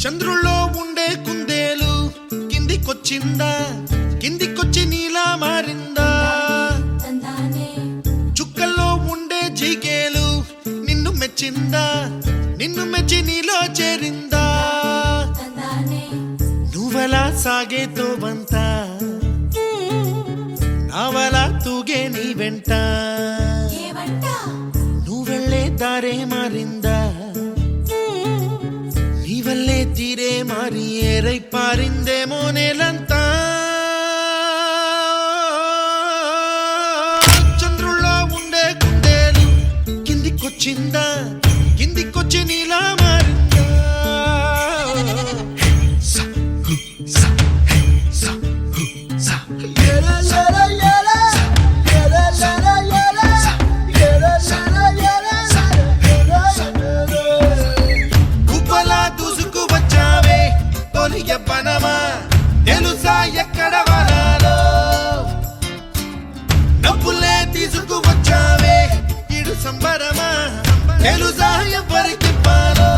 చంద్రుల్లో ఉండే కుందేలు కిందికొచ్చిందా, కిందికొచ్చి నీలా మారిందా? చుక్కల్లో ఉండే జిగేలు నిన్ను మెచ్చిందా, నిన్ను మెచ్చి నీలో చేరిందా? నువ్వలా సాగే తోవంత నావలా తూగే నీ వెంట, నువ్వెళ్ళే దారే మారిందా, నీ వల్లే తీరే మారి ఏరై పారిందేమో నేలంతా. చంద్రుల్లో ఉండే కుందేలు కిందికొచ్చిందా, కిందికొచ్చి నీలా మారిందా? పనమా తెలుసా ఎక్కడ వనాలో, నవ్వులే తీసుకువచ్చావే ఇడు సంబరమా తెలుసా ఎవరికి పాలో?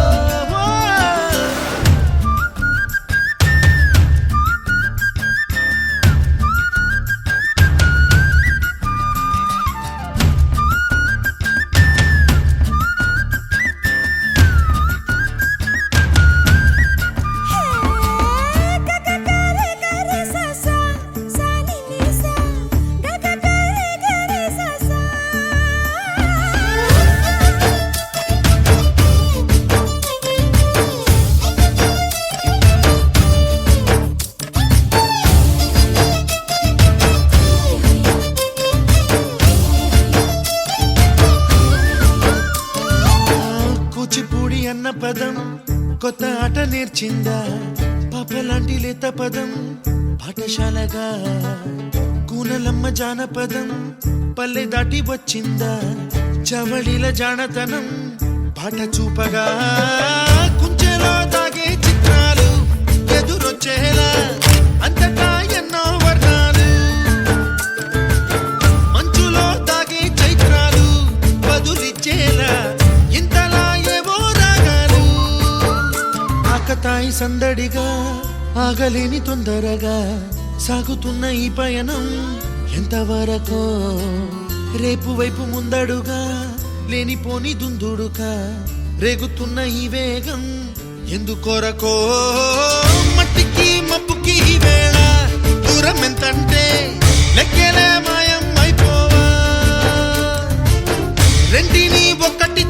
అన్న పదం కొత్త ఆట నేర్చిందా, పాపలాంటి లేత పదం పాఠశాలగా, కూనలమ్మ జానపదం పల్లె దాటి వచ్చిందా, చవళిల జానతనం పాట చూపగా, కుంచెలో దాగే చిత్రాలు ఎదురొచ్చేలా అంతటా ఎన్నో వర్ణాలు, మంచులో దాగే చైత్రాలు బదులిచ్చేలా ఇంతలా తాయి సందడిగా ఆగలేని తొందరగా సాగుతున్న ఈ పయనం ఎంతవరకో, రేపు వైపు ముందడుగా లేనిపోని దుందుడుగా రేగుతున్న ఈ వేగం ఎందుకొరకో? మట్టికి మబ్బుకి ఈ వేళ దూరం ఎంతంటే లెక్కలే మాయం అయిపోవా, రెంటిని ఒక్కటి